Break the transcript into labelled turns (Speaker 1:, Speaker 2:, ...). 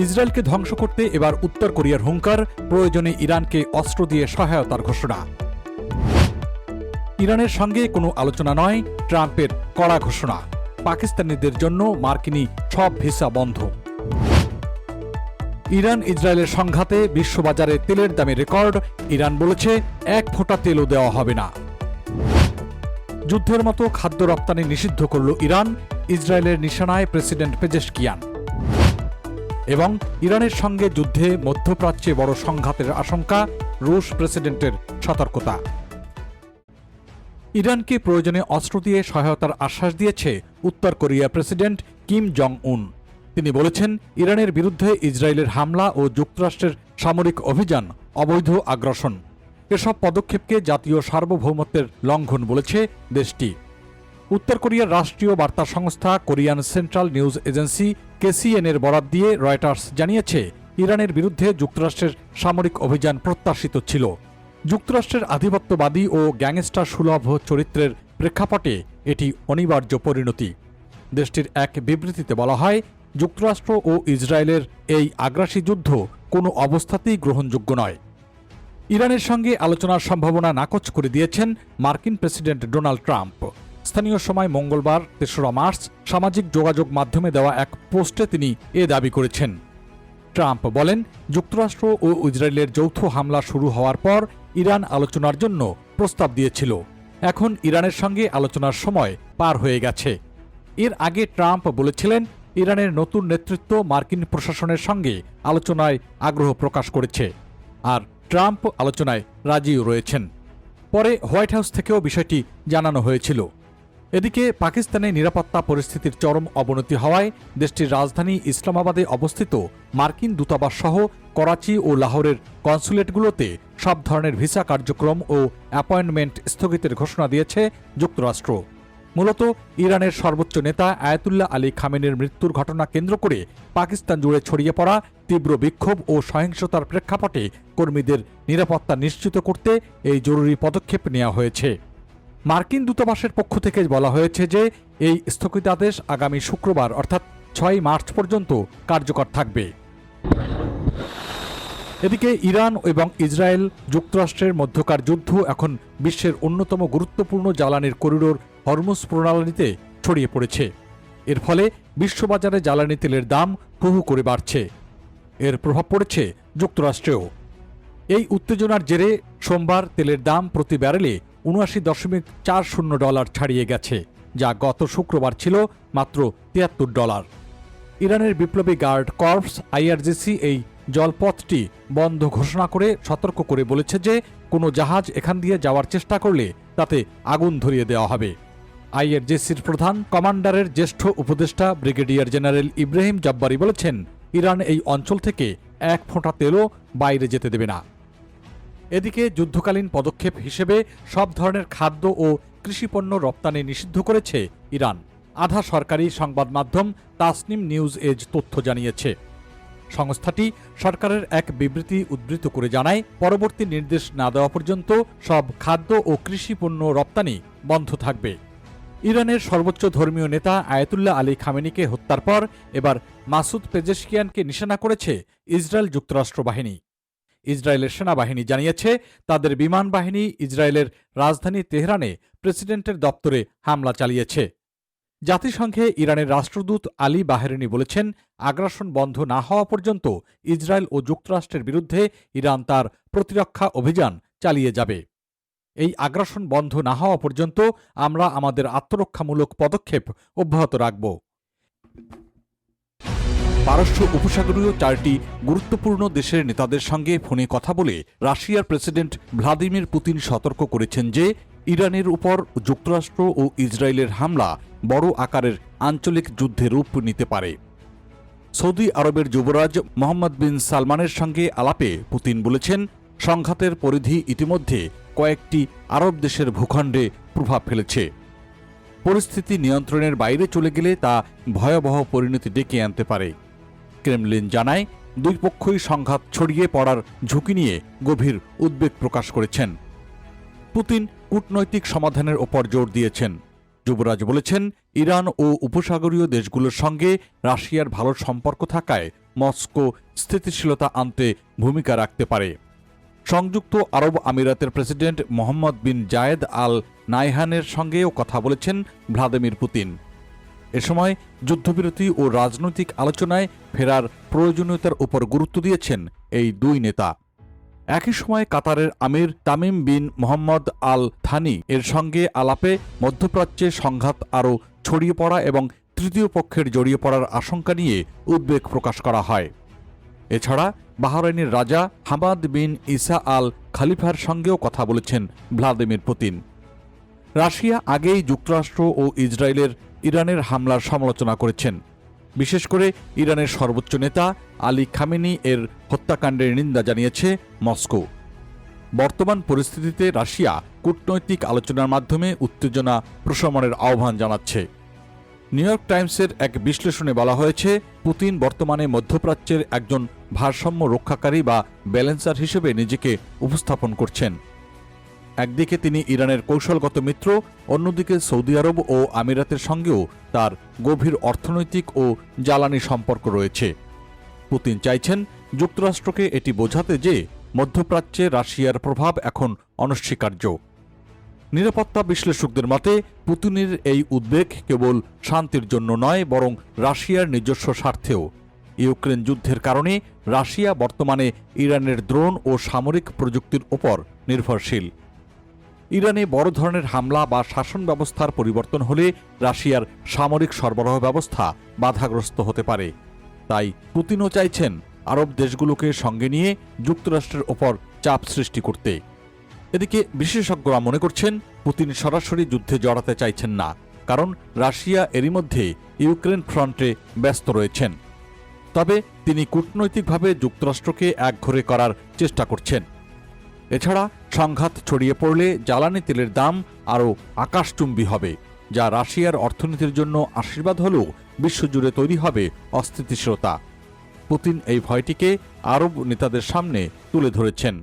Speaker 1: ইসরায়েলকে ধ্বংস করতে এবার উত্তর কোরিয়ার হুঙ্কার, প্রয়োজনে ইরানকে অস্ত্র দিয়ে সহায়তার ঘোষণা। ইরানের সঙ্গে কোনো আলোচনা নয়, ট্রাম্পের কড়া ঘোষণা। পাকিস্তানিদের জন্য মার্কিনী সব ভিসা বন্ধ। ইরান ইসরায়েলের সংঘাতে বিশ্ববাজারে তেলের দামে রেকর্ড, ইরান বলেছে 1 ফোঁটা তেলও দেওয়া হবে না। যুদ্ধের মতো খাদ্য রপ্তানি নিষিদ্ধ করল ইরান, ইসরায়েলের নিশানায় প্রেসিডেন্ট পেজেশকিয়ান। এবং ইরানের সঙ্গে যুদ্ধে মধ্যপ্রাচ্যে বড় সংঘাতের আশঙ্কা, রুশ প্রেসিডেন্টের সতর্কতা। ইরানকে প্রয়োজনে অস্ত্র দিয়ে সহায়তার আশ্বাস দিয়েছে উত্তর কোরিয়া প্রেসিডেন্ট কিম জং উন। তিনি বলেছেন, ইরানের বিরুদ্ধে ইসরায়েলের হামলা ও যুক্তরাষ্ট্রের সামরিক অভিযান অবৈধ আগ্রাসন। এসব পদক্ষেপকে জাতীয় সার্বভৌমত্বের লঙ্ঘন বলেছে দেশটি। উত্তর কোরিয়ার রাষ্ট্রীয় বার্তা সংস্থা কোরিয়ান সেন্ট্রাল নিউজ এজেন্সি কেসিএনের বরাত দিয়ে রয়টার্স জানিয়েছে, ইরানের বিরুদ্ধে যুক্তরাষ্ট্রের সামরিক অভিযান প্রত্যাশিত ছিল। যুক্তরাষ্ট্রের আধিপত্যবাদী ও গ্যাংস্টার সুলভ চরিত্রের প্রেক্ষাপটে এটি অনিবার্য পরিণতি। দেশটির এক বিবৃতিতে বলা হয়, যুক্তরাষ্ট্র ও ইসরায়েলের এই আগ্রাসী যুদ্ধ কোনো অবস্থাতেই গ্রহণযোগ্য নয়। ইরানের সঙ্গে আলোচনার সম্ভাবনা নাকচ করে দিয়েছেন মার্কিন প্রেসিডেন্ট ডোনাল্ড ট্রাম্প। স্থানীয় সময় মঙ্গলবার ৩রা মার্চ সামাজিক যোগাযোগ মাধ্যমে দেওয়া এক পোস্টে তিনি এ দাবি করেছেন। ট্রাম্প বলেন, যুক্তরাষ্ট্র ও ইসরায়েলের যৌথ হামলা শুরু হওয়ার পর ইরান আলোচনার জন্য প্রস্তাব দিয়েছিল। এখন ইরানের সঙ্গে আলোচনার সময় পার হয়ে গেছে। এর আগে ট্রাম্প বলেছিলেন, ইরানের নতুন নেতৃত্ব মার্কিন প্রশাসনের সঙ্গে আলোচনায় আগ্রহ প্রকাশ করেছে, আর ট্রাম্প আলোচনায় রাজিও রয়েছেন। পরে হোয়াইট হাউস থেকেও বিষয়টি জানানো হয়েছিল। এদিকে পাকিস্তানে নিরাপত্তা পরিস্থিতির চরম অবনতি হওয়ায় দেশটির রাজধানী ইসলামাবাদে অবস্থিত মার্কিন দূতাবাস সহ করাচি ও লাহোরের কনসুলেটগুলোতে সব ধরনের ভিসা কার্যক্রম ও অ্যাপয়েন্টমেন্ট স্থগিতের ঘোষণা দিয়েছে যুক্তরাষ্ট্র। মূলত ইরানের সর্বোচ্চ নেতা আয়াতুল্লাহ আলী খামেনির মৃত্যুর ঘটনা কেন্দ্র করে পাকিস্তান জুড়ে ছড়িয়ে পড়া তীব্র বিক্ষোভ ও সহিংসতার প্রেক্ষাপটে কর্মীদের নিরাপত্তা নিশ্চিত করতে এই জরুরি পদক্ষেপ নেওয়া হয়েছে। মার্কিন দূতাবাসের পক্ষ থেকে বলা হয়েছে যে, এই স্থগিতাদেশ আগামী শুক্রবার অর্থাৎ 6 মার্চ পর্যন্ত কার্যকর থাকবে। এদিকে ইরান এবং ইসরায়েল যুক্তরাষ্ট্রের মধ্যকার যুদ্ধ এখন বিশ্বের অন্যতম গুরুত্বপূর্ণ জ্বালানির করিডোর হরমুজ প্রণালীতে ছড়িয়ে পড়েছে। এর ফলে বিশ্ববাজারে জ্বালানি তেলের দাম হু হু করে বাড়ছে। এর প্রভাব পড়েছে যুক্তরাষ্ট্রেও। এই উত্তেজনার জেরে সোমবার তেলের দাম প্রতি ব্যারেলে $79.40 ছাড়িয়ে গেছে, যা গত শুক্রবার ছিল মাত্র $73। ইরানের বিপ্লবী গার্ড কর্পস আইআরজিসি এই জলপথটি বন্ধ ঘোষণা করে সতর্ক করে বলেছে যে, কোনো জাহাজ এখান দিয়ে যাওয়ার চেষ্টা করলে তাতে আগুন ধরিয়ে দেওয়া হবে। আইআরজিসির প্রধান কমান্ডারের জ্যেষ্ঠ উপদেষ্টা ব্রিগেডিয়ার জেনারেল ইব্রাহিম জাব্বারি বলেছেন, ইরান এই অঞ্চল থেকে 1 ফোঁটা তেলও বাইরে যেতে দেবে না। এদিকে যুদ্ধকালীন পদক্ষেপ হিসেবে সব ধরনের খাদ্য ও কৃষিপণ্য রপ্তানি নিষিদ্ধ করেছে ইরান। আধা সরকারি সংবাদ মাধ্যম তাসনিম নিউজ এজ তথ্য জানিয়েছে। সংস্থাটি সরকারের এক বিবৃতি উদ্ধৃত করে জানায়, পরবর্তী নির্দেশ না দেওয়া পর্যন্ত সব খাদ্য ও কৃষি পণ্য রপ্তানি বন্ধ থাকবে। ইরানের সর্বোচ্চ ধর্মীয় নেতা আয়াতুল্লাহ আলী খামেনিকে হত্যার পর এবার মাসুদ পেজেশকিয়ানকে নিশানা করেছে ইসরায়েল যুক্তরাষ্ট্র বাহিনী। ইসরায়েলের সেনাবাহিনী জানিয়েছে, তাদের বিমান বাহিনী ইসরায়েলের রাজধানী তেহরানে প্রেসিডেন্টের দপ্তরে হামলা চালিয়েছে। জাতিসংঘে ইরানের রাষ্ট্রদূত আলী বাহেরিনি বলেছেন, আগ্রাসন বন্ধ না হওয়া পর্যন্ত ইসরায়েল ও যুক্তরাষ্ট্রের বিরুদ্ধে ইরান তার প্রতিরক্ষা অভিযান চালিয়ে যাবে। এই আগ্রাসন বন্ধ না হওয়া পর্যন্ত আমরা আমাদের আত্মরক্ষামূলক পদক্ষেপ অব্যাহত রাখব। পারস্য উপসাগরীয় 4টি গুরুত্বপূর্ণ দেশের নেতাদের সঙ্গে ফোনে কথা বলে রাশিয়ার প্রেসিডেন্ট ভ্লাদিমির পুতিন সতর্ক করেছেন যে, ইরানের উপর যুক্তরাষ্ট্র ও ইসরায়েলের হামলা বড় আকারের আঞ্চলিক যুদ্ধে রূপ নিতে পারে। সৌদি আরবের যুবরাজ মোহাম্মদ বিন সালমানের সঙ্গে আলাপে পুতিন বলেছেন, সংঘাতের পরিধি ইতিমধ্যে কয়েকটি আরব দেশের ভূখণ্ডে প্রভাব ফেলেছে। পরিস্থিতি নিয়ন্ত্রণের বাইরে চলে গেলে তা ভয়াবহ পরিণতি ডেকে আনতে পারে। ক্রেমলিন জানায়, দুই পক্ষই সংঘাত ছড়িয়ে পড়ার ঝুঁকি নিয়ে গভীর উদ্বেগ প্রকাশ করেছেন। পুতিন কূটনৈতিক সমাধানের ওপর জোর দিয়েছেন। যুবরাজ বলেছেন, ইরান ও উপসাগরীয় দেশগুলোর সঙ্গে রাশিয়ার ভালো সম্পর্ক থাকায় মস্কো স্থিতিশীলতা আনতে ভূমিকা রাখতে পারে। সংযুক্ত আরব আমিরাতের প্রেসিডেন্ট মোহাম্মদ বিন জায়েদ আল নাইহানের সঙ্গেও কথা বলেছেন ভ্লাদিমির পুতিন। এ সময় যুদ্ধবিরতি ও রাজনৈতিক আলোচনায় ফেরার প্রয়োজনীয়তার উপর গুরুত্ব দিয়েছেন এই দুই নেতা। একই সময় কাতারের আমির তামিম বিন মোহাম্মদ আল থানি এর সঙ্গে আলাপে মধ্যপ্রাচ্যে সংঘাত আরও ছড়িয়ে পড়া এবং তৃতীয় পক্ষের জড়িয়ে পড়ার আশঙ্কা নিয়ে উদ্বেগ প্রকাশ করা হয়। এছাড়া বাহরাইনের রাজা হামাদ বিন ইসা আল খালিফার সঙ্গেও কথা বলেছেন ভ্লাদিমির পুতিন। রাশিয়া আগেই যুক্তরাষ্ট্র ও ইরানের হামলার সমালোচনা করেছেন। বিশেষ করে ইরানের সর্বোচ্চ নেতা আলী খামেনি এর হত্যাকাণ্ডের নিন্দা জানিয়েছে মস্কো। বর্তমান পরিস্থিতিতে রাশিয়া কূটনৈতিক আলোচনার মাধ্যমে উত্তেজনা প্রশমনের আহ্বান জানাচ্ছে। নিউ ইয়র্ক টাইমসের এক বিশ্লেষণে বলা হয়েছে, পুতিন বর্তমানে মধ্যপ্রাচ্যের একজন ভারসাম্য রক্ষাকারী বা ব্যালেন্সার হিসেবে নিজেকে উপস্থাপন করছেন। একদিকে তিনি ইরানের কৌশলগত মিত্র, অন্যদিকে সৌদি আরব ও আমিরাতের সঙ্গেও তার গভীর অর্থনৈতিক ও জ্বালানি সম্পর্ক রয়েছে। পুতিন চাইছেন যুক্তরাষ্ট্রকে এটি বোঝাতে যে মধ্যপ্রাচ্যে রাশিয়ার প্রভাব এখন অনস্বীকার্য। নিরাপত্তা বিশ্লেষকদের মতে পুতিনের এই উদ্বেগ কেবল শান্তির জন্য নয়, বরং রাশিয়ার নিজস্ব স্বার্থেও। ইউক্রেন যুদ্ধের কারণে রাশিয়া বর্তমানে ইরানের ড্রোন ও সামরিক প্রযুক্তির ওপর নির্ভরশীল। ইরানে বড় ধরনের হামলা বা শাসন ব্যবস্থার পরিবর্তন হলে রাশিয়ার সামরিক সরবরাহ ব্যবস্থা বাধাগ্রস্ত হতে পারে। তাই পুতিনও চাইছেন আরব দেশগুলোকে সঙ্গে নিয়ে যুক্তরাষ্ট্রের ওপর চাপ সৃষ্টি করতে। এদিকে বিশেষজ্ঞরা মনে করছেন পুতিন সরাসরি যুদ্ধে জড়াতে চাইছেন না, কারণ রাশিয়া এরই মধ্যে ইউক্রেন ফ্রন্টে ব্যস্ত রয়েছেন। তবে তিনি কূটনৈতিকভাবে যুক্তরাষ্ট্রকে একঘরে করার চেষ্টা করছেন। এছাড়া সংঘাত ছড়িয়ে পড়লে জ্বালানি তেলের দাম আরও আকাশচুম্বী হবে, যা রাশিয়ার অর্থনীতির জন্য আশীর্বাদ হলেও বিশ্বজুড়ে তৈরি হবে অস্থিতিশীলতা। পুতিন এই ভয়টিকে আরব নেতাদের সামনে তুলে ধরেছেন।